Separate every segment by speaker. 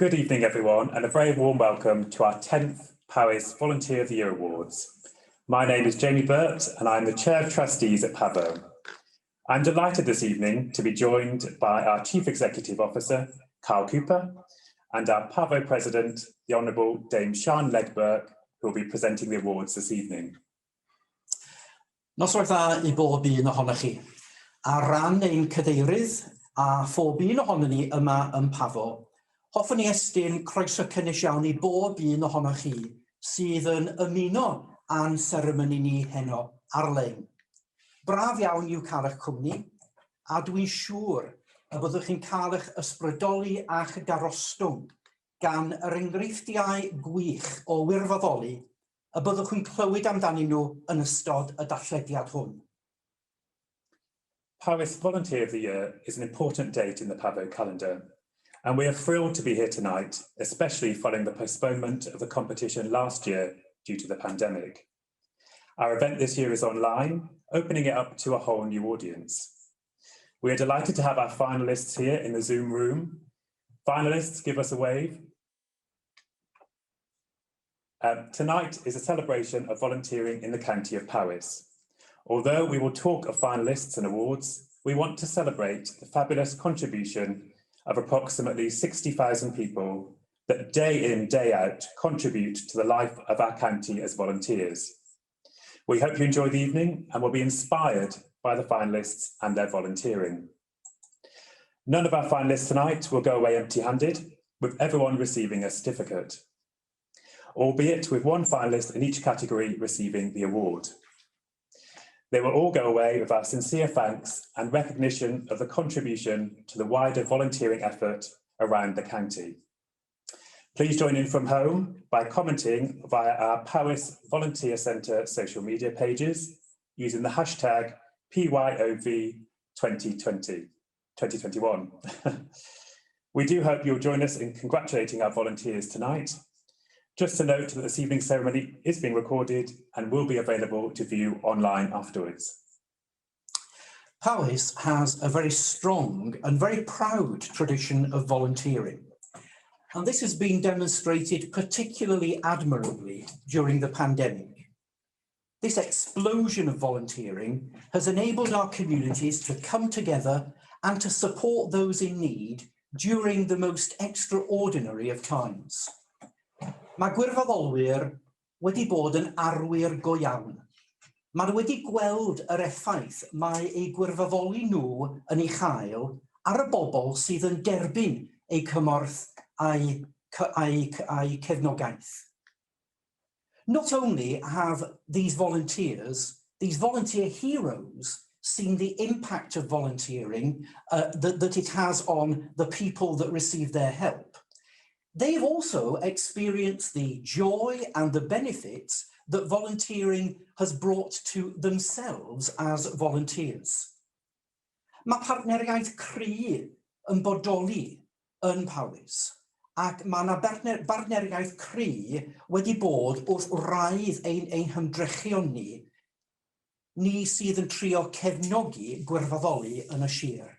Speaker 1: Good evening, everyone, and a very warm welcome to our 10th Powys Volunteer of the Year Awards. My name is Jamie Burt, and I'm the Chair of Trustees at PAVO. I'm delighted this evening to be joined by our Chief Executive Officer, Carl Cooper, and our PAVO President, the Honourable Dame Sian Ledberg, who will be presenting the awards this evening.
Speaker 2: Noswaith dda I bob un ohonoch chi. Ar ran ein cadeirydd a phob un ohonon ni yma yn PAVO, hoffwn ni estyn croeso cynnes iawn I bob un ohonoch chi sydd yn ymuno a'n seremoni ni heno ar-lein. Braf iawn i'w cael eich cwmni, a dwi'n siŵr y byddwch chi'n cael eich ysbrydoli a'ch garostwng gan yr enghreifftiau gwych o wirfoddoli y byddwch chi'n clywed amdanyn nhw yn ystod y darllediad hwn.
Speaker 1: Powys Volunteer of the Year is an important date in the PAVO calendar, and we are thrilled to be here tonight, especially following the postponement of the competition last year due to the pandemic. Our event this year is online, opening it up to a whole new audience. We are delighted to have our finalists here in the Zoom room. Finalists, give us a wave. Tonight is a celebration of volunteering in the county of Powys. Although we will talk of finalists and awards, we want to celebrate the fabulous contribution of approximately 60,000 people that day in, day out contribute to the life of our county as volunteers. We hope you enjoy the evening and will be inspired by the finalists and their volunteering. None of our finalists tonight will go away empty-handed, with everyone receiving a certificate, albeit with one finalist in each category receiving the award. They will all go away with our sincere thanks and recognition of the contribution to the wider volunteering effort around the county. Please join in from home by commenting via our Powys Volunteer Centre social media pages using the hashtag PYOV2021. We do hope you'll join us in congratulating our volunteers tonight. Just to note that this evening's ceremony is being recorded and will be available to view online afterwards.
Speaker 2: Powys has a very strong and very proud tradition of volunteering. And this has been demonstrated particularly admirably during the pandemic. This explosion of volunteering has enabled our communities to come together and to support those in need during the most extraordinary of times. Mae gwirfoddolwyr wedi bod yn arwyr go iawn. Maen wedi gweld yr effaith mae eu gwirfoddoli nhw yn ei chael ar y bobl sydd yn derbyn eu cymorth a'i cefnogaeth. Not only have these volunteer heroes, seen the impact of volunteering that it has on the people that receive their help, they've also experienced the joy and the benefits that volunteering has brought to themselves as volunteers. Mae partneriaeth cry yn bodoli yn Powys, ac mae yna bartneriaeth cry wedi bod wrth wraidd ein hymdrechion ni sydd yn trio cefnogi gwirfoddoli yn y sir.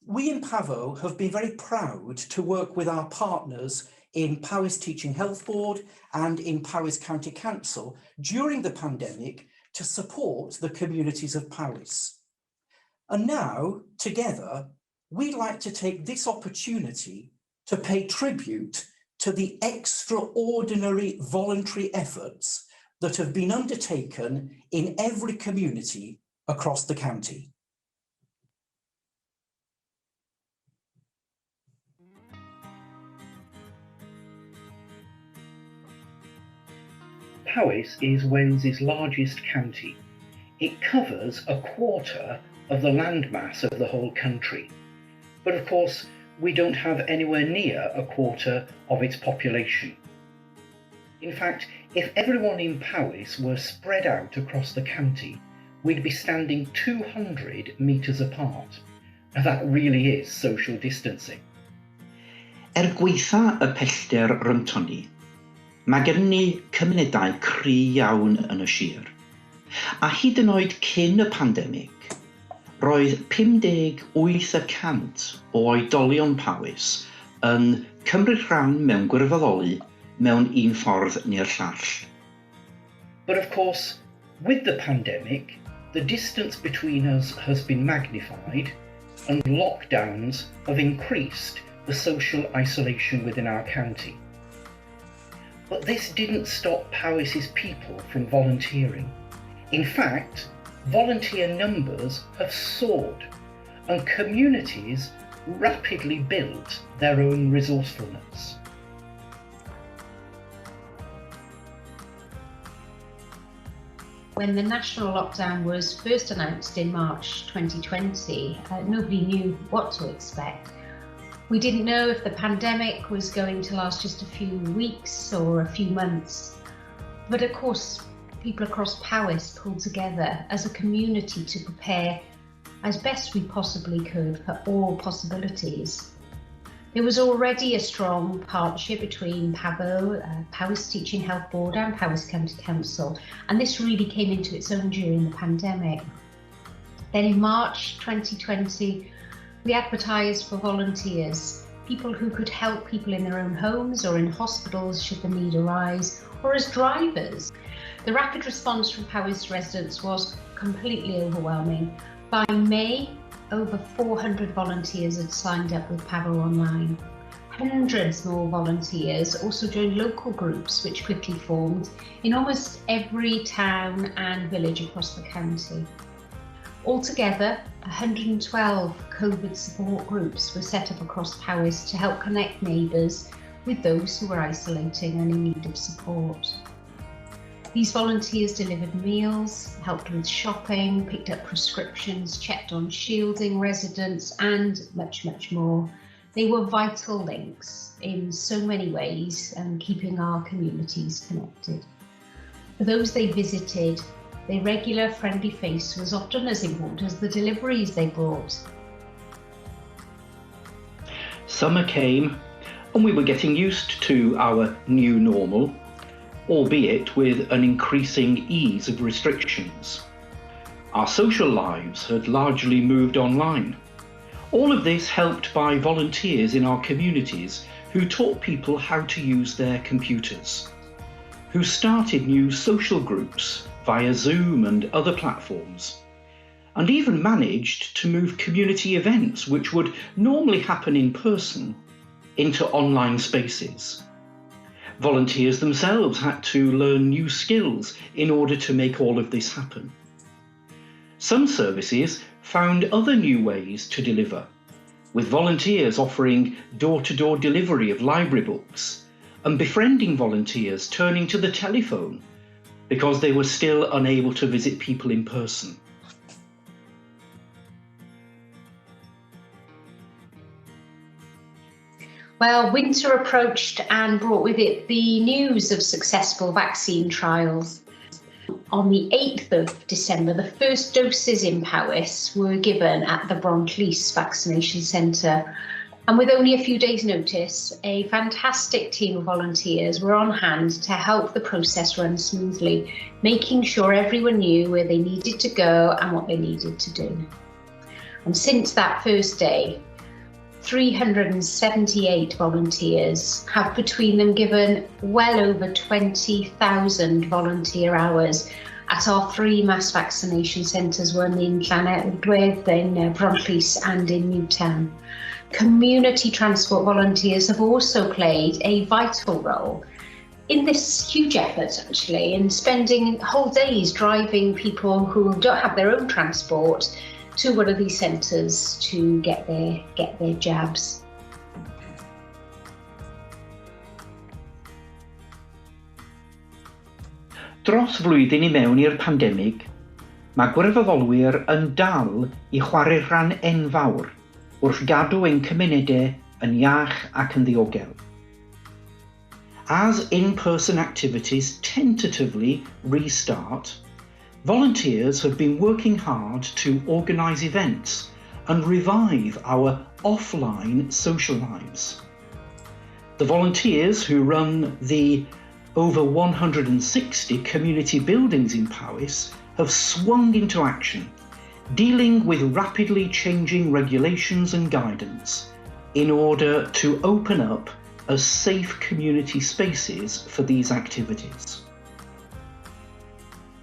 Speaker 2: We in PAVO have been very proud to work with our partners in Powys Teaching Health Board and in Powys County Council during the pandemic to support the communities of Powys. And now, together, we'd like to take this opportunity to pay tribute to the extraordinary voluntary efforts that have been undertaken in every community across the county.
Speaker 3: Powys is Wales's largest county. It covers a quarter of the landmass of the whole country. But of course, we don't have anywhere near a quarter of its population. In fact, if everyone in Powys were spread out across the county, we'd be standing 200 metres apart. And that really is social distancing.
Speaker 4: Gweitha y pellter ryntoni, mae gen ni cymunedau cry iawn yn y sir. A hyd yn oed cyn y pandemig, roedd 58% o oedolion Powys yn cymryd rhan mewn gwirfoddoli mewn un ffordd neu'r llall.
Speaker 3: But of course, with the pandemic, the distance between us has been magnified and lockdowns have increased the social isolation within our county. But this didn't stop Powys's people from volunteering. In fact, volunteer numbers have soared and communities rapidly built their own resourcefulness.
Speaker 5: When the national lockdown was first announced in March 2020, nobody knew what to expect. We didn't know if the pandemic was going to last just a few weeks or a few months. But of course, people across Powys pulled together as a community to prepare as best we possibly could for all possibilities. There was already a strong partnership between Powys Teaching Health Board and Powys County Council, and this really came into its own during the pandemic. Then in March 2020, we advertised for volunteers, people who could help people in their own homes or in hospitals should the need arise, or as drivers. The rapid response from Powys residents was completely overwhelming. By May, over 400 volunteers had signed up with Powys Online. Hundreds more volunteers also joined local groups which quickly formed in almost every town and village across the county. Altogether, 112 COVID support groups were set up across Powys to help connect neighbours with those who were isolating and in need of support. These volunteers delivered meals, helped with shopping, picked up prescriptions, checked on shielding residents, and much, much more. They were vital links in so many ways and keeping our communities connected. For those they visited, their regular friendly face was often as important as the deliveries they brought.
Speaker 4: Summer came and we were getting used to our new normal, albeit with an increasing ease of restrictions. Our social lives had largely moved online. All of this helped by volunteers in our communities who taught people how to use their computers, who started new social groups via Zoom and other platforms, and even managed to move community events which would normally happen in person into online spaces. Volunteers themselves had to learn new skills in order to make all of this happen. Some services found other new ways to deliver, with volunteers offering door-to-door delivery of library books and befriending volunteers turning to the telephone because they were still unable to visit people in person.
Speaker 5: Well, winter approached and brought with it the news of successful vaccine trials. On the 8th of December, the first doses in Powys were given at the Brontlease vaccination centre. And with only a few days' notice, a fantastic team of volunteers were on hand to help the process run smoothly, making sure everyone knew where they needed to go and what they needed to do. And since that first day, 378 volunteers have between them given well over 20,000 volunteer hours at our 3 mass vaccination centres, one in Llongyfarchiadau, in Brontlease and in Newtown. Community transport volunteers have also played a vital role in this huge effort, actually, in spending whole days driving people who don't have their own transport to one of these centres to get their jabs.
Speaker 4: Dros flwyddyn I mewn i'r pandemig, mae gwirfoddolwyr yn dal I chwarae rhan enfawr wrth gadw ein cymunedau yn iach ac yn ddiogel. As in-person activities tentatively restart, volunteers have been working hard to organise events and revive our offline social lives. The volunteers who run the over 160 community buildings in Powys have swung into action, dealing with rapidly changing regulations and guidance, in order to open up as safe community spaces for these activities.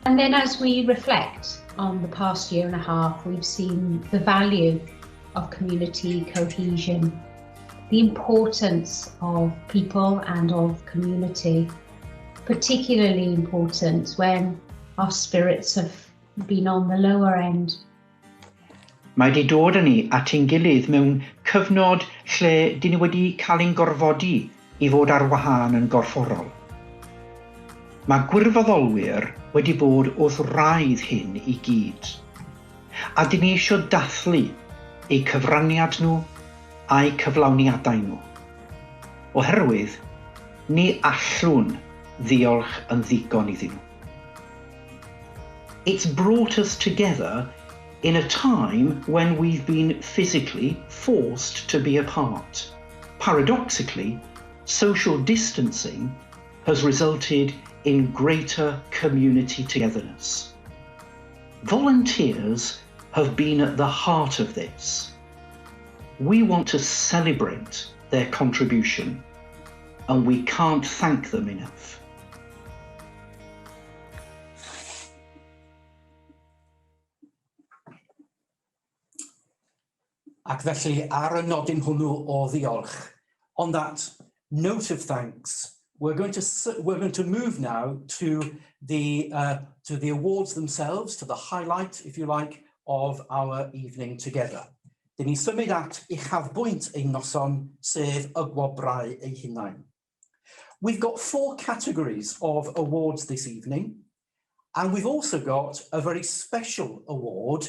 Speaker 5: And then as we reflect on the past year and a half, we've seen the value of community cohesion, the importance of people and of community, particularly important when our spirits have been on the lower end.
Speaker 4: Mae wedi dod â ni at ein gilydd mewn cyfnod lle dyn ni wedi cael ein gorfodi i fod ar wahân yn gorfforol. Mae gwirfoddolwyr wedi bod wrth raidd hyn i gyd, a dyn ni eisiau dathlu eu cyfraniad nhw a'u cyflawniadau nhw, oherwydd ni allwn ddiolch yn ddigon iddyn nhw. It's brought us together in a time when we've been physically forced to be apart. Paradoxically, social distancing has resulted in greater community togetherness. Volunteers have been at the heart of this. We want to celebrate their contribution, and we can't thank them enough.
Speaker 2: Ac felly, ar y nodyn hwnnw o ddiolch, on that note of thanks, we're going to move now to the awards themselves, to the highlight, if you like, of our evening together. Dyn ni symud at uchafbwynt ein noson, sef y Gwobrau eu hunain. We've got 4 categories of awards this evening, and we've also got a very special award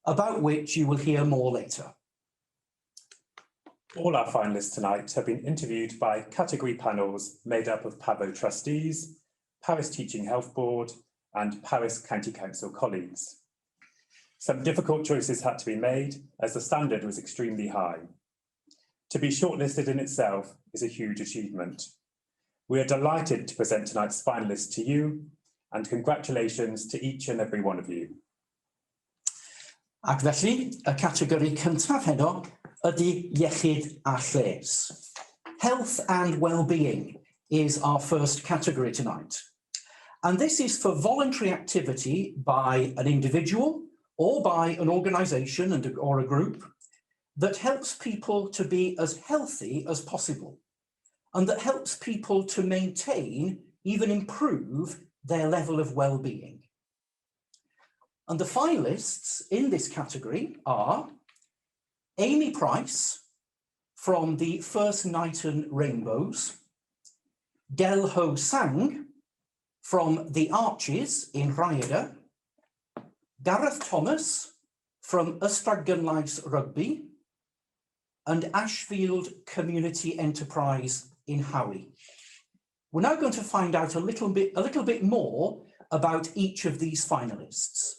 Speaker 2: about which you will hear more later.
Speaker 1: All our finalists tonight have been interviewed by category panels made up of PABO trustees, Powys Teaching Health Board and Powys County Council colleagues. Some difficult choices had to be made as the standard was extremely high. To be shortlisted in itself is a huge achievement. We are delighted to present tonight's finalists to you, and congratulations to each and every one of you.
Speaker 2: Ac felly, y categori cyntaf heno ydy iechyd a lles. Health and well-being is our first category tonight. And this is for voluntary activity by an individual or by an organisation or a group that helps people to be as healthy as possible and that helps people to maintain, even improve, their level of well-being. And the finalists in this category are Amy Price from the First Knighton Rainbows, Del Ho Sang from the Arches in Rhaeadr, Gareth Thomas from Ysbrydoli Rugby, and Ashfield Community Enterprise in Howey. We're now going to find out a little bit more about each of these finalists.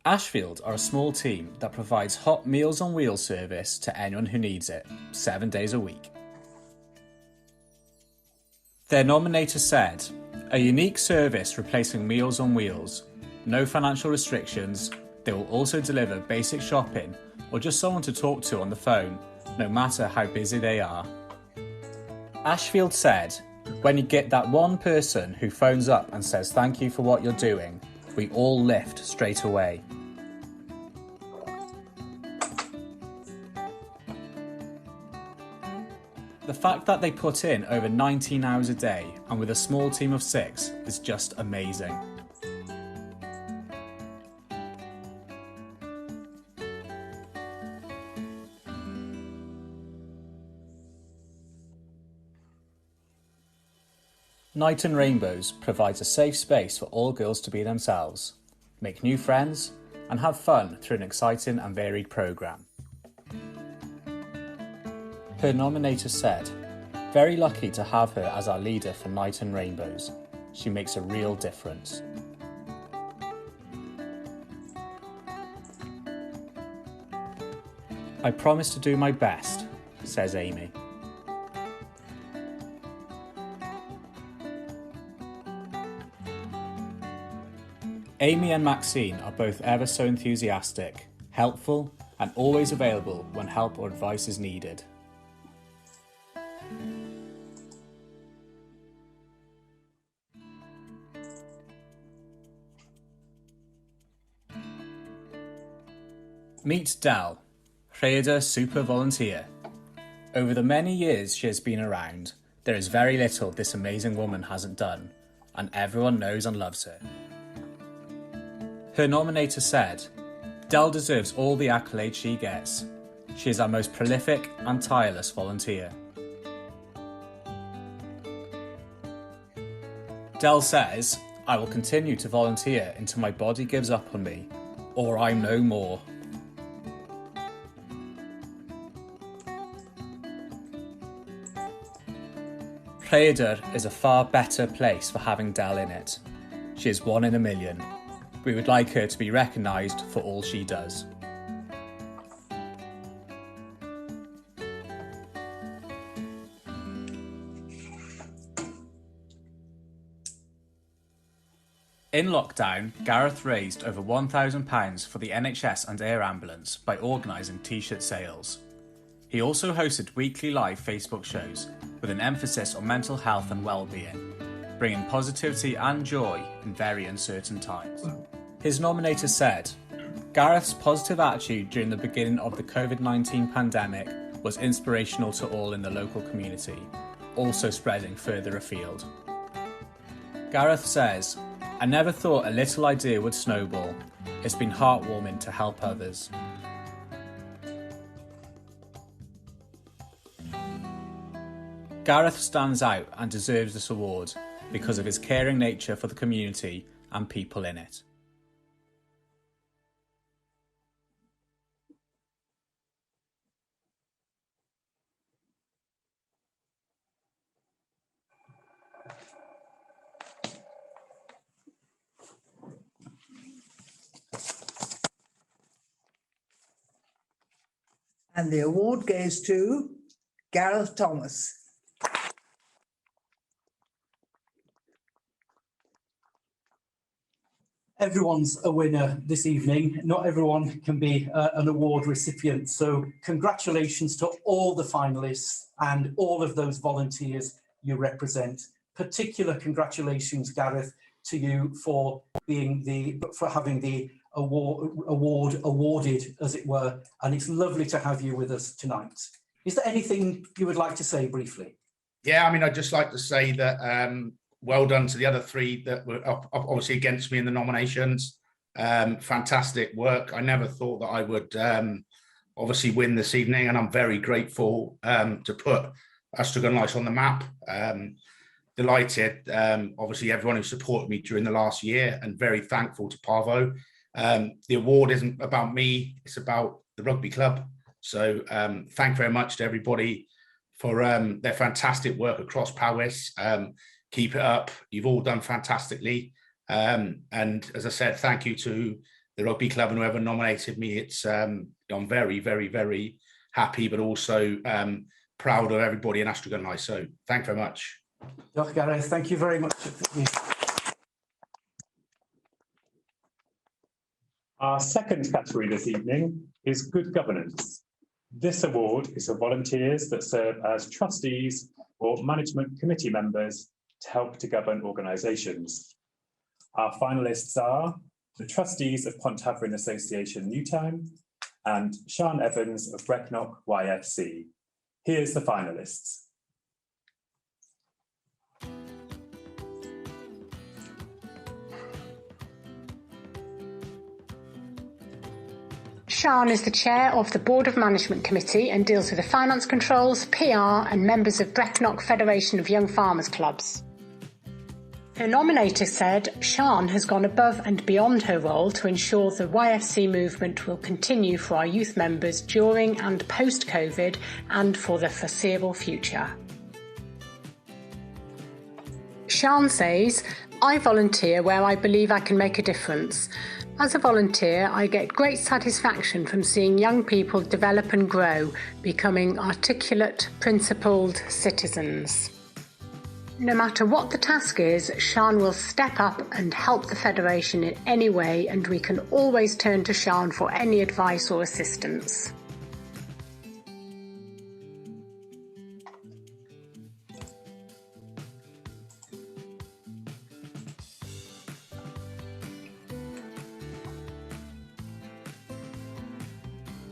Speaker 6: Ashfield are a small team that provides hot Meals on Wheels service to anyone who needs it, 7 days a week. Their nominator said, "A unique service replacing Meals on Wheels, no financial restrictions, they will also deliver basic shopping or just someone to talk to on the phone, no matter how busy they are." Ashfield said, "When you get that one person who phones up and says thank you for what you're doing, we all lift straight away." The fact that they put in over 19 hours a day and with a small team of 6 is just amazing. Knighton Rainbows provides a safe space for all girls to be themselves, make new friends, and have fun through an exciting and varied programme. Her nominator said, "Very lucky to have her as our leader for Knighton Rainbows. She makes a real difference." "I promise to do my best," says Amy. Amy and Maxine are both ever so enthusiastic, helpful, and always available when help or advice is needed. Meet Del, recordiad super volunteer. Over the many years she has been around, there is very little this amazing woman hasn't done, and everyone knows and loves her. Her nominator said, Del deserves all the accolades she gets. She is our most prolific and tireless volunteer. Del says, I will continue to volunteer until my body gives up on me, or I'm no more. Recordiad is a far better place for having Del in it. She is one in a million. We would like her to be recognised for all she does. In lockdown, Gareth raised over £1,000 for the NHS and Air Ambulance by organising t-shirt sales. He also hosted weekly live Facebook shows with an emphasis on mental health and well-being, bringing positivity and joy in very uncertain times. His nominator said, Gareth's positive attitude during the beginning of the COVID-19 pandemic was inspirational to all in the local community, also spreading further afield. Gareth says, I never thought a little idea would snowball. It's been heartwarming to help others. Gareth stands out and deserves this award because of his caring nature for the community and people in it.
Speaker 7: And the award goes to Gareth Thomas.
Speaker 2: Everyone's a winner this evening. Not everyone can be an award recipient. So congratulations to all the finalists and all of those volunteers you represent. Particular congratulations, Gareth, to you for having the award awarded, as it were. And it's lovely to have you with us tonight. Is there anything you would like to say briefly?
Speaker 8: Yeah, I mean, I'd just like to say that well done to the other three that were obviously against me in the nominations. Fantastic work. I never thought that I would obviously win this evening, and I'm very grateful to put Ysbrydoli on the map. Delighted, obviously, everyone who supported me during the last year, and very thankful to Parvo. The award isn't about me, it's about the rugby club. So thank you very much to everybody for their fantastic work across Powys. Keep it up. You've all done fantastically. And as I said, thank you to the rugby club and whoever nominated me. It's I'm very, very, very happy, but also proud of everybody in Ysbrydoli. So thank you very much.
Speaker 2: Diolch, Gareth. Thank you very much.
Speaker 1: Our second category this evening is good governance. This award is for volunteers that serve as trustees or management committee members to help to govern organisations. Our finalists are the trustees of Pontafrin Association Newtown and Sian Evans of Brecknock YFC. Here's the finalists.
Speaker 9: Sian is the chair of the Board of Management Committee and deals with the finance controls, PR and members of Brecknock Federation of Young Farmers Clubs. Her nominator said Sian has gone above and beyond her role to ensure the YFC movement will continue for our youth members during and post-COVID and for the foreseeable future. Sian says, I volunteer where I believe I can make a difference. As a volunteer, I get great satisfaction from seeing young people develop and grow, becoming articulate, principled citizens. No matter what the task is, Sian will step up and help the Federation in any way, and we can always turn to Sian for any advice or assistance.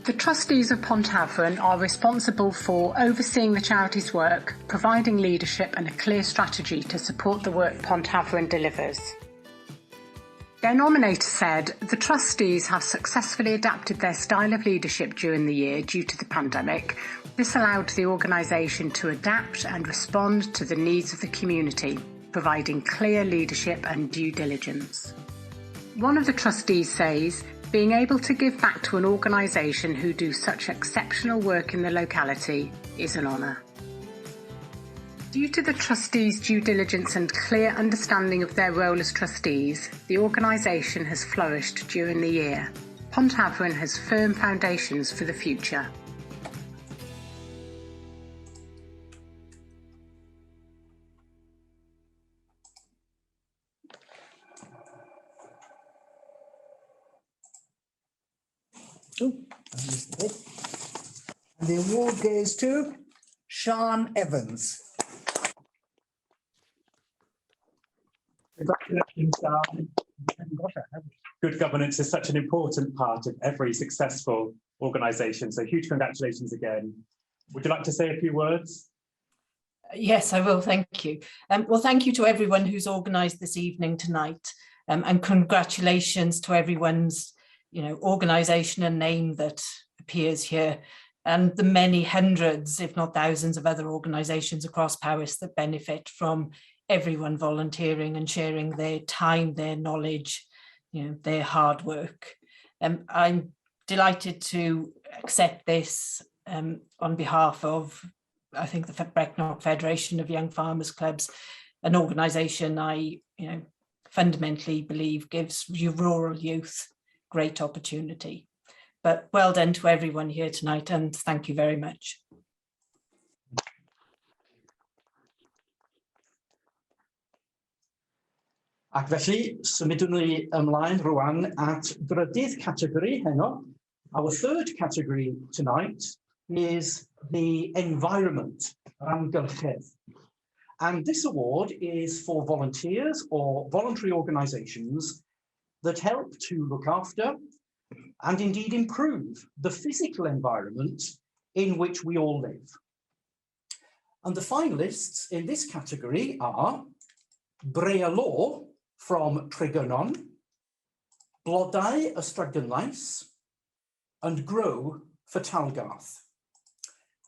Speaker 9: The trustees of Pontafon are responsible for overseeing the charity's work, providing leadership and a clear strategy to support the work Pontafon delivers. Their nominator said the trustees have successfully adapted their style of leadership during the year due to the pandemic. This allowed the organisation to adapt and respond to the needs of the community, providing clear leadership and due diligence. One of the trustees says, being able to give back to an organisation who do such exceptional work in the locality is an honour. Due to the trustees' due diligence and clear understanding of their role as trustees, the organisation has flourished during the year. Pontafon has firm foundations for the future.
Speaker 7: Oh, I missed it. And the award goes to Sian Evans.
Speaker 1: Congratulations, Sian. Good governance is such an important part of every successful organisation, so huge congratulations again. Would you like to say a few words?
Speaker 10: Yes, I will, thank you. Well, thank you to everyone who's organised this evening tonight, and congratulations to everyone's organisation and name that appears here, and the many hundreds, if not thousands, of other organisations across Powys that benefit from everyone volunteering and sharing their time, their knowledge, their hard work. I'm delighted to accept this on behalf of, I think, the Brecknock Federation of Young Farmers Clubs, an organisation I fundamentally believe gives rural youth great opportunity. But well done to everyone here tonight, and thank you very much.
Speaker 2: Ac felly, symudwn ni ymlaen rwan at drydydd categori heno. Our third category tonight is the environment, amgylchedd. And this award is for volunteers or voluntary organisations that help to look after and indeed improve the physical environment in which we all live. And the finalists in this category are Brealor from Treganon, Blodau Ysbrydoli, and Grow for Talgarth.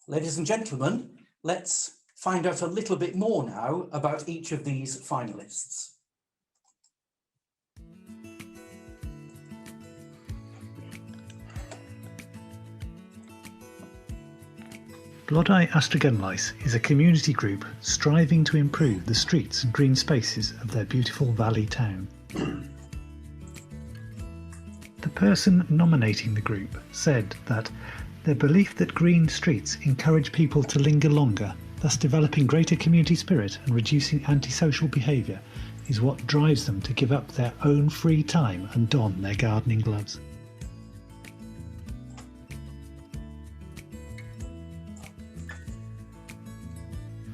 Speaker 2: Ladies and gentlemen, let's find out a little bit more now about each of these finalists.
Speaker 11: Blodau Ysbrydoli is a community group striving to improve the streets and green spaces of their beautiful valley town. The person nominating the group said that their belief that green streets encourage people to linger longer, thus developing greater community spirit and reducing antisocial behaviour, is what drives them to give up their own free time and don their gardening gloves.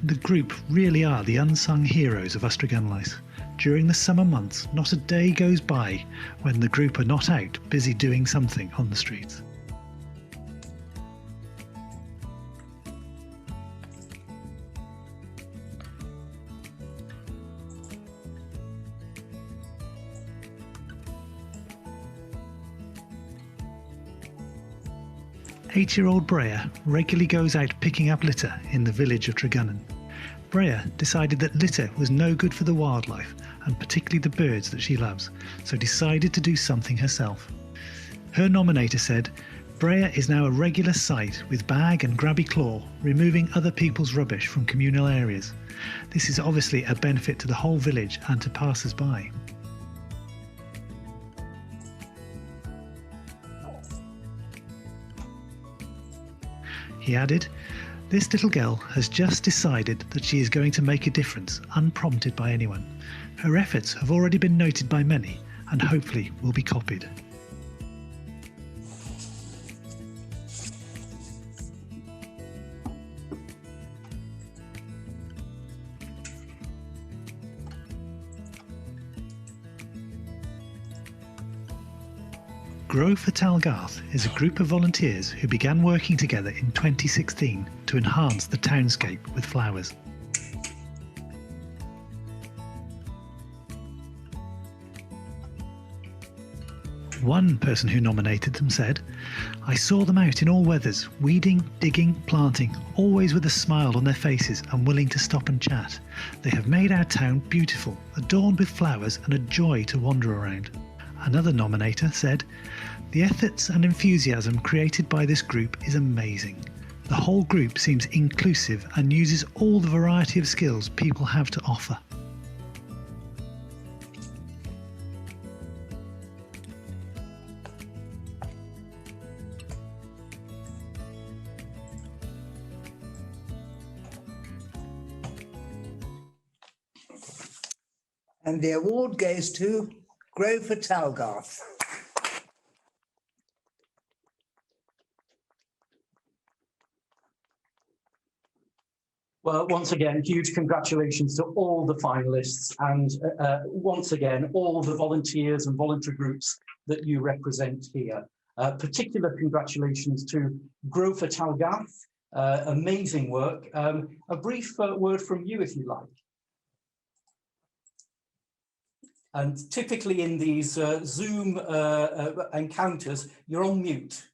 Speaker 11: The group really are the unsung heroes of Ysbrydoli. During the summer months, not a day goes by when the group are not out busy doing something on the streets. Eight-year-old Brea regularly goes out picking up litter in the village of Treganon. Brea decided that litter was no good for the wildlife, and particularly the birds that she loves, so decided to do something herself. Her nominator said, Brea is now a regular sight with bag and grabby claw, removing other people's rubbish from communal areas. This is obviously a benefit to the whole village and to passers-by. He added, This little girl has just decided that she is going to make a difference, unprompted by anyone. Her efforts have already been noted by many and hopefully will be copied. Gwirfoddolwr is a group of volunteers who began working together in 2016 to enhance the townscape with flowers. One person who nominated them said, "I saw them out in all weathers, weeding, digging, planting, always with a smile on their faces and willing to stop and chat. They have made our town beautiful, adorned with flowers and a joy to wander around." Another nominator said, "The efforts and enthusiasm created by this group is amazing. The whole group seems inclusive and uses all the variety of skills people have to offer."
Speaker 7: And the award goes to Gwirfoddolwr.
Speaker 2: Well, once again, huge congratulations to all the finalists and once again, all the volunteers and voluntary groups that you represent here. Particular congratulations to Gwirfoddolwr, amazing work. A brief word from you, if you like. And typically in these Zoom encounters, you're on mute.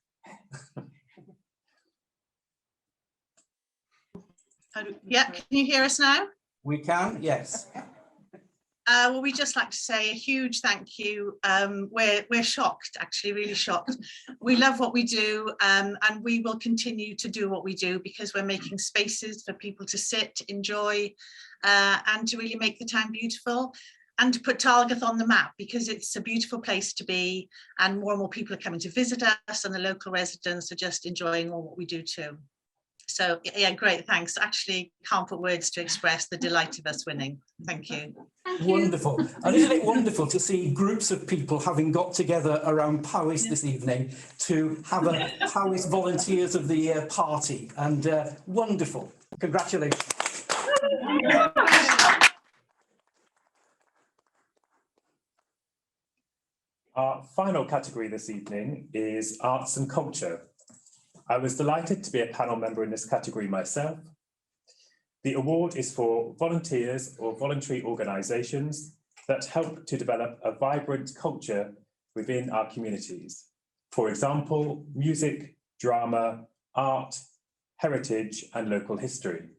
Speaker 12: Yeah, can you hear us now?
Speaker 2: We can, yes.
Speaker 12: Well, we'd just like to say a huge thank you. We're shocked, actually, really shocked. We love what we do, and we will continue to do what we do because we're making spaces for people to sit, enjoy, and to really make the town beautiful. And to put Talgath on the map because it's a beautiful place to be and more people are coming to visit us and the local residents are just enjoying all what we do too. So yeah, great, thanks. Actually can't put words to express the delight of us winning. Thank you.
Speaker 2: Wonderful. And isn't it wonderful to see groups of people having got together around Powys this evening to have a Powys Volunteers of the Year party, and wonderful. Congratulations.
Speaker 1: Our final category this evening is arts and culture. I was delighted to be a panel member in this category myself. The award is for volunteers or voluntary organisations that help to develop a vibrant culture within our communities. For example, music, drama, art, heritage and local history.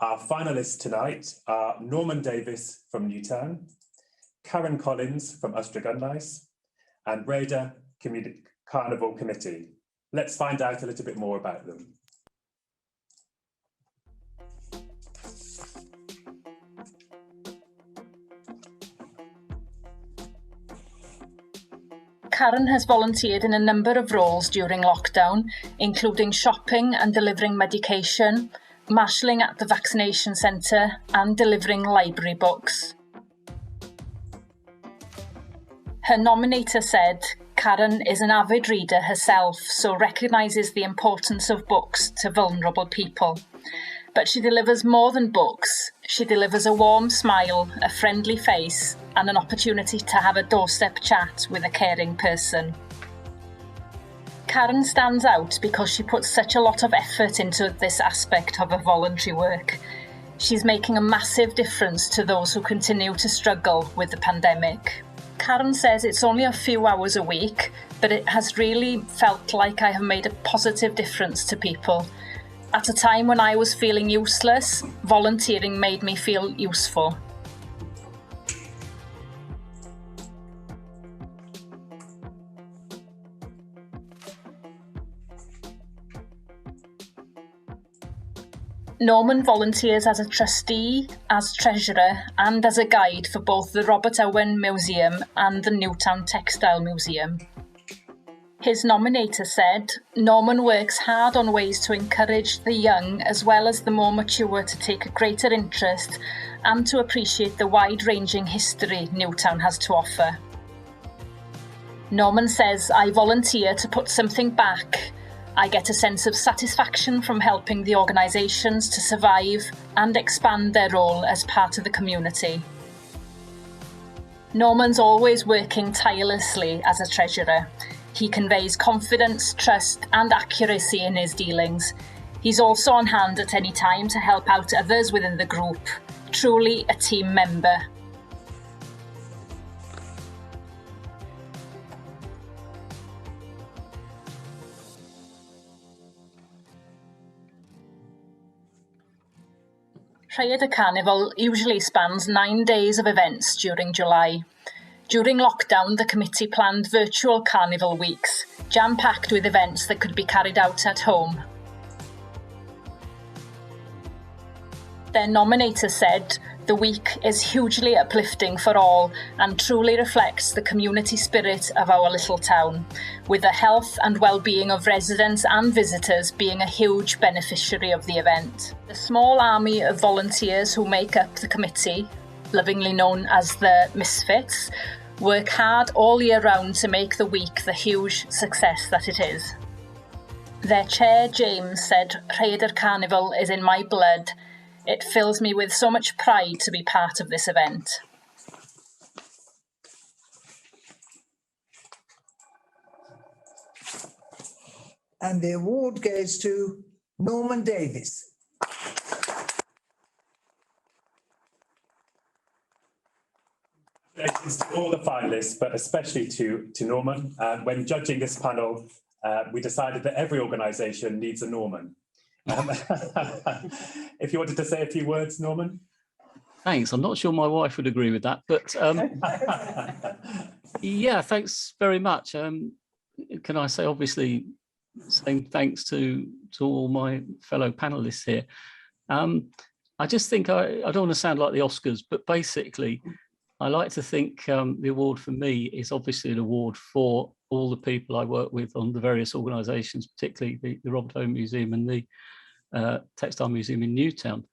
Speaker 1: Our finalists tonight are Norman Davis from Newtown, Karen Collins from Ysbrydoli, and Rada Carnival Committee. Let's find out a little bit more about them.
Speaker 13: Karen has volunteered in a number of roles during lockdown, including shopping and delivering medication, marshalling at the vaccination centre, and delivering library books. Her nominator said, Karen is an avid reader herself, so recognises the importance of books to vulnerable people. But she delivers more than books. She delivers a warm smile, a friendly face, and an opportunity to have a doorstep chat with a caring person. Karen stands out because she puts such a lot of effort into this aspect of her voluntary work. She's making a massive difference to those who continue to struggle with the pandemic. Karen says it's only a few hours a week, but it has really felt like I have made a positive difference to people. At a time when I was feeling useless, volunteering made me feel useful. Norman volunteers as a trustee, as treasurer, and as a guide for both the Robert Owen Museum and the Newtown Textile Museum. His nominator said, Norman works hard on ways to encourage the young as well as the more mature to take a greater interest and to appreciate the wide-ranging history Newtown has to offer. Norman says, I volunteer to put something back. I get a sense of satisfaction from helping the organisations to survive and expand their role as part of the community. Norman's always working tirelessly as a treasurer. He conveys confidence, trust and accuracy in his dealings. He's also on hand at any time to help out others within the group. Truly a team member. Rhaeadr Carnival usually spans 9 days of events during July. During lockdown, the committee planned virtual carnival weeks, jam-packed with events that could be carried out at home. Their nominator said, the week is hugely uplifting for all and truly reflects the community spirit of our little town, with the health and well-being of residents and visitors being a huge beneficiary of the event. The small army of volunteers who make up the committee, lovingly known as the Misfits, work hard all year round to make the week the huge success that it is. Their chair, James, said, Rhaeadr Carnival is in my blood. It fills me with so much pride to be part of this event.
Speaker 7: And the award goes to Norman Davis.
Speaker 1: Congratulations to all the finalists, but especially to Norman. When judging this panel, we decided that every organisation needs a Norman. If you wanted to say a few words, Norman.
Speaker 14: Thanks. I'm not sure my wife would agree with that, but yeah, thanks very much. Can I say, obviously, saying thanks to all my fellow panelists here. I just think I don't want to sound like the Oscars, but basically, I like to think the award for me is obviously an award for all the people I work with on the various organisations, particularly the Wobrau Museum and the Textile Museum in Newtown.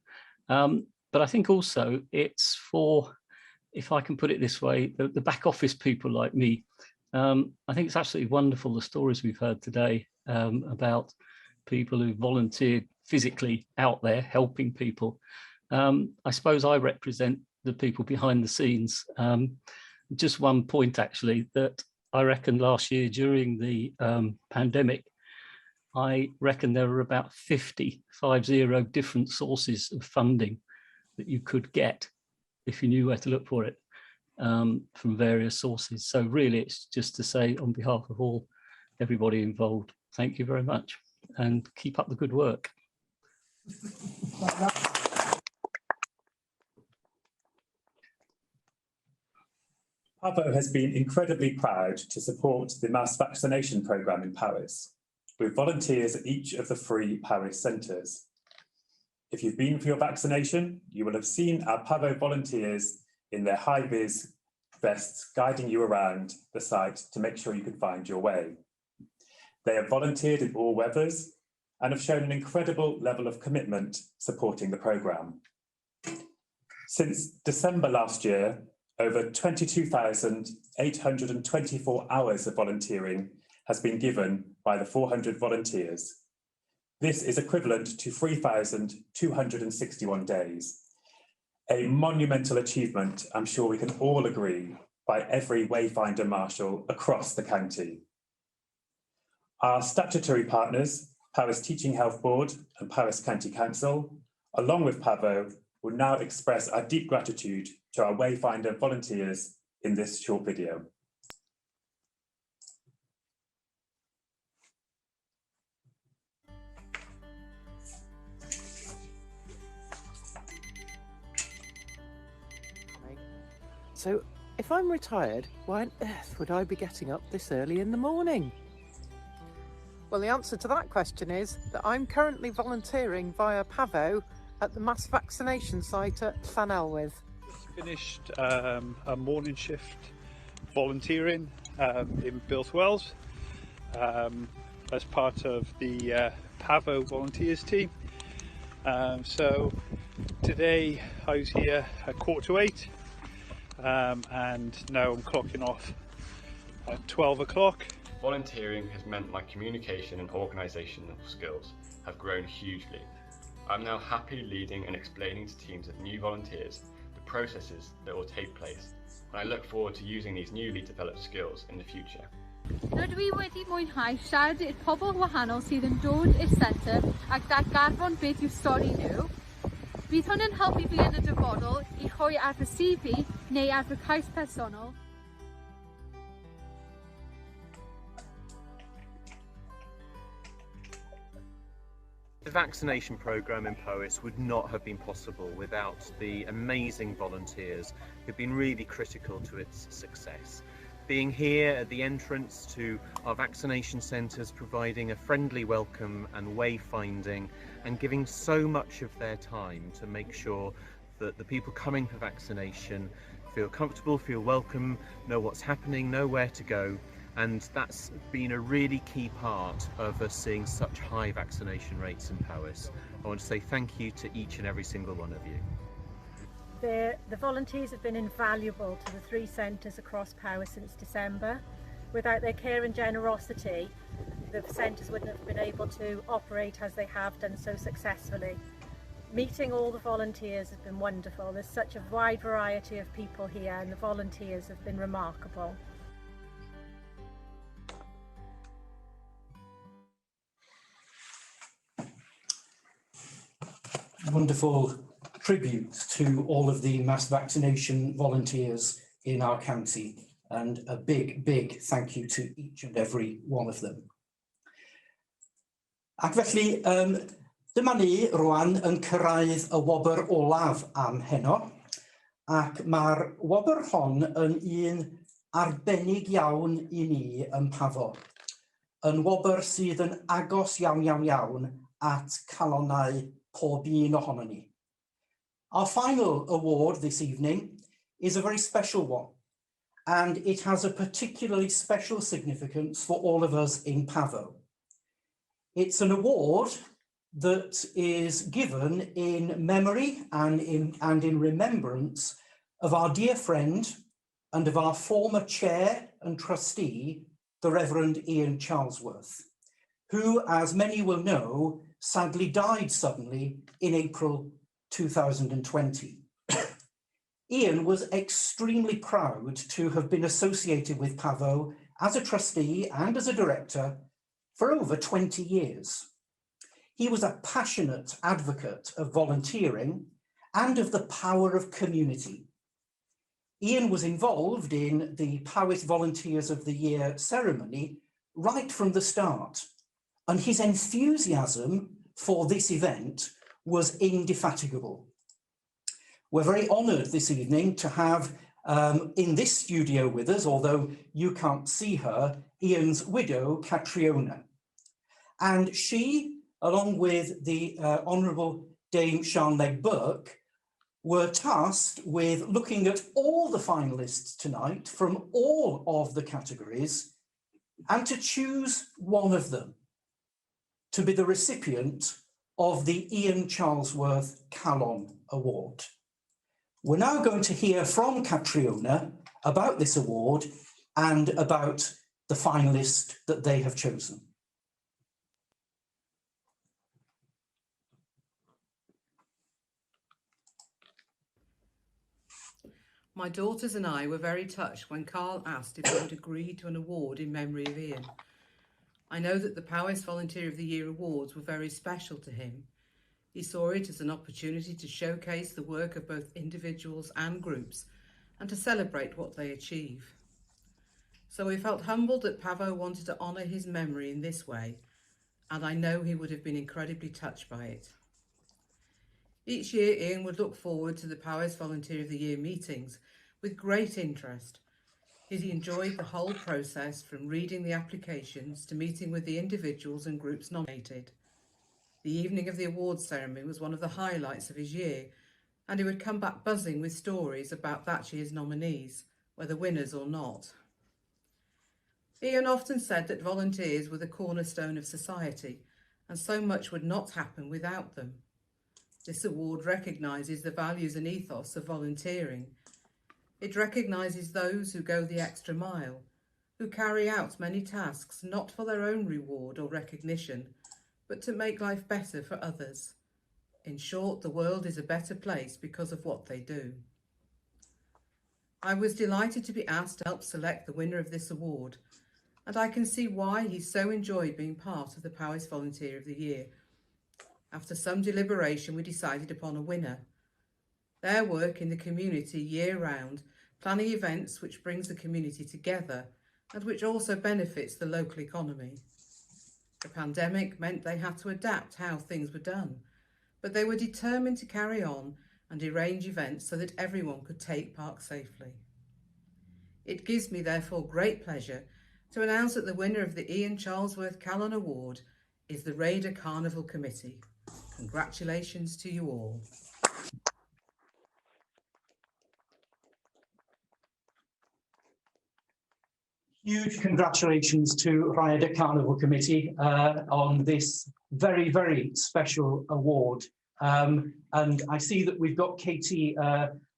Speaker 14: But I think also it's for, if I can put it this way, the back office people like me. I think it's absolutely wonderful, the stories we've heard today about people who volunteered physically out there helping people. I suppose I represent the people behind the scenes. Just one point actually, that I reckon last year during the pandemic, I reckon there were about 50 different sources of funding that you could get if you knew where to look for it from various sources. So really it's just to say on behalf of everybody involved, thank you very much and keep up the good work.
Speaker 1: Pavo has been incredibly proud to support the mass vaccination programme in Powys, with volunteers at each of the 3 Powys centres. If you've been for your vaccination, you will have seen our Pavo volunteers in their high-vis vests guiding you around the site to make sure you can find your way. They have volunteered in all weathers and have shown an incredible level of commitment supporting the programme. Since December last year, over 22,824 hours of volunteering has been given by the 400 volunteers. This is equivalent to 3,261 days. A monumental achievement, I'm sure we can all agree, by every wayfinder marshal across the county. Our statutory partners, Powys Teaching Health Board and Powys County Council, along with Pavo, will now express our deep gratitude to our wayfinder volunteers in this short video.
Speaker 15: So, if I'm retired, why on earth would I be getting up this early in the morning? Well, the answer to that question is that I'm currently volunteering via Pavo at the mass vaccination site at Llanelwydd.
Speaker 16: Finished a morning shift volunteering in Builth Wells. as part of the Powys Volunteers team. So today I was here at 7:45 and now I'm clocking off at 12 o'clock.
Speaker 17: Volunteering has meant my communication and organisational skills have grown hugely. I'm now happily leading and explaining to teams of new volunteers the processes that will take place, and I look forward to using these newly developed skills in the future.
Speaker 18: Rydw i wedi mwynhau siarad i'r pobl wahanol sydd yn dod i'r centre ac darganfod beth yw stori nhw. Bydd hwn yn helpu fi yn y dyfodol i choi ar fy CV neu ar fy cais personol.
Speaker 19: The vaccination programme in Powys would not have been possible without the amazing volunteers who've been really critical to its success. Being here at the entrance to our vaccination centres, providing a friendly welcome and wayfinding, and giving so much of their time to make sure that the people coming for vaccination feel comfortable, feel welcome, know what's happening, know where to go. And that's been a really key part of us seeing such high vaccination rates in Powys. I want to say thank you to each and every single one of you.
Speaker 20: The volunteers have been invaluable to the 3 centres across Powys since December. Without their care and generosity, the centres wouldn't have been able to operate as they have done so successfully. Meeting all the volunteers has been wonderful. There's such a wide variety of people here and the volunteers have been remarkable.
Speaker 2: Wonderful tributes to all of the mass vaccination volunteers in our county, and a big thank you to each and every one of them. Ac felly, dyma ni rwan yn cyrraedd y wobr olaf am heno, ac mae'r wobr hon yn un arbennig iawn i ni yn Pafo, yn wobr sydd yn agos iawn at calonnau pob un ohono ni. Our final award this evening is a very special one, and it has a particularly special significance for all of us in Pavo. It's an award that is given in memory and in remembrance of our dear friend and of our former chair and trustee, the Reverend Ian Charlesworth, who, as many will know, sadly died suddenly in April 2020. Ian was extremely proud to have been associated with Pavo as a trustee and as a director for over 20 years. He was a passionate advocate of volunteering and of the power of community. Ian was involved in the Powys Volunteers of the Year ceremony right from the start, and his enthusiasm for this event was indefatigable. We're very honoured this evening to have in this studio with us, although you can't see her, Ian's widow, Catriona. And she, along with the Honourable Dame Sian Burke, were tasked with looking at all the finalists tonight from all of the categories and to choose one of them to be the recipient of the Ian Charlesworth Calon Award. We're now going to hear from Catriona about this award and about the finalist that they have chosen.
Speaker 21: My daughters and I were very touched when Carl asked if we would agree to an award in memory of Ian. I know that the Powys Volunteer of the Year awards were very special to him. He saw it as an opportunity to showcase the work of both individuals and groups and to celebrate what they achieve. So we felt humbled that Pavo wanted to honour his memory in this way, and I know he would have been incredibly touched by it. Each year, Ian would look forward to the Powys Volunteer of the Year meetings with great interest. He enjoyed the whole process, from reading the applications to meeting with the individuals and groups nominated. The evening of the awards ceremony was one of the highlights of his year, and he would come back buzzing with stories about that year's nominees, whether winners or not. Ian often said that volunteers were the cornerstone of society, and so much would not happen without them. This award recognises the values and ethos of volunteering. It recognises those who go the extra mile, who carry out many tasks not for their own reward or recognition, but to make life better for others. In short, the world is a better place because of what they do. I was delighted to be asked to help select the winner of this award, and I can see why he so enjoyed being part of the Powys Volunteer of the Year. After some deliberation, we decided upon a winner. Their work in the community year-round, planning events which brings the community together and which also benefits the local economy. The pandemic meant they had to adapt how things were done, but they were determined to carry on and arrange events so that everyone could take part safely. It gives me therefore great pleasure to announce that the winner of the Ian Charlesworth Callan Award is the Raider Carnival Committee. Congratulations to you all.
Speaker 2: Huge congratulations to Raider Carnival Committee on this very, very special award. And I see that we've got Katie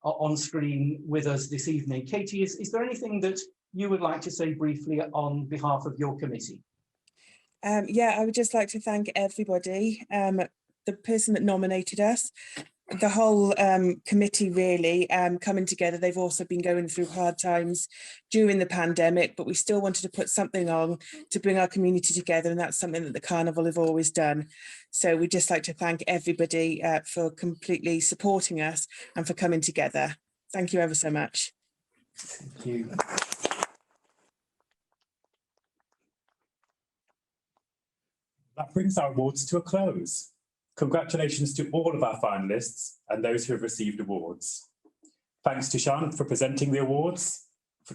Speaker 2: on screen with us this evening. Katie, is there anything that you would like to say briefly on behalf of your committee?
Speaker 3: Yeah, I would just like to thank everybody, the person that nominated us, the whole committee really coming together. They've also been going through hard times during the pandemic, but we still wanted to put something on to bring our community together, and that's something that the Carnival have always done. So we'd just like to thank everybody for completely supporting us and for coming together. Thank you ever so much.
Speaker 2: Thank you.
Speaker 1: That brings our awards to a close. Congratulations to all of our finalists and those who have received awards. Thanks to Sian for presenting the awards,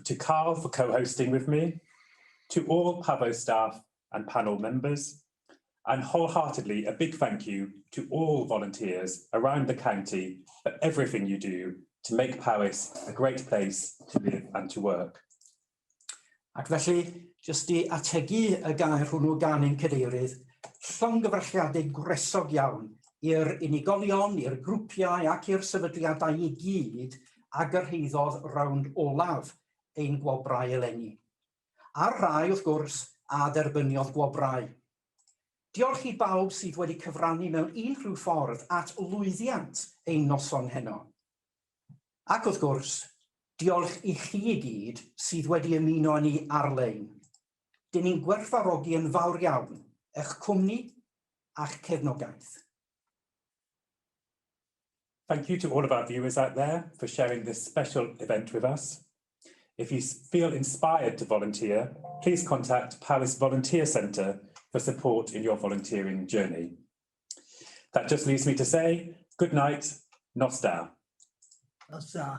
Speaker 1: to Carl for co-hosting with me, to all Powys staff and panel members, and wholeheartedly a big thank you to all volunteers around the county for everything you do to make Powys a great place to live and to work.
Speaker 2: Ac felly, jyst i ategu y gair hwnnw gan ein cadeirydd, llongyfarchiadau gwresog iawn i'r unigolion, i'r grwpiau ac i'r sefydliadau i gyd a gyrhaeddodd rownd olaf ein Gwobrau eleni. A'r rhai, wrth gwrs, a derbyniodd Gwobrau. Diolch i bawb sydd wedi cyfrannu mewn unrhyw ffordd at lwyddiant ein noson heno. Ac wrth gwrs, diolch i chi i gyd sydd wedi ymuno ni ar-lein. Dyn ni'n gwerthfawrogi yn fawr iawn eich cwmni a'ch cefnogaeth.
Speaker 1: Thank you to all of our viewers out there for sharing this special event with us. If you feel inspired to volunteer, please contact Powys Volunteer Centre for support in your volunteering journey. That just leaves me to say, good night, nos da.
Speaker 7: Nos da.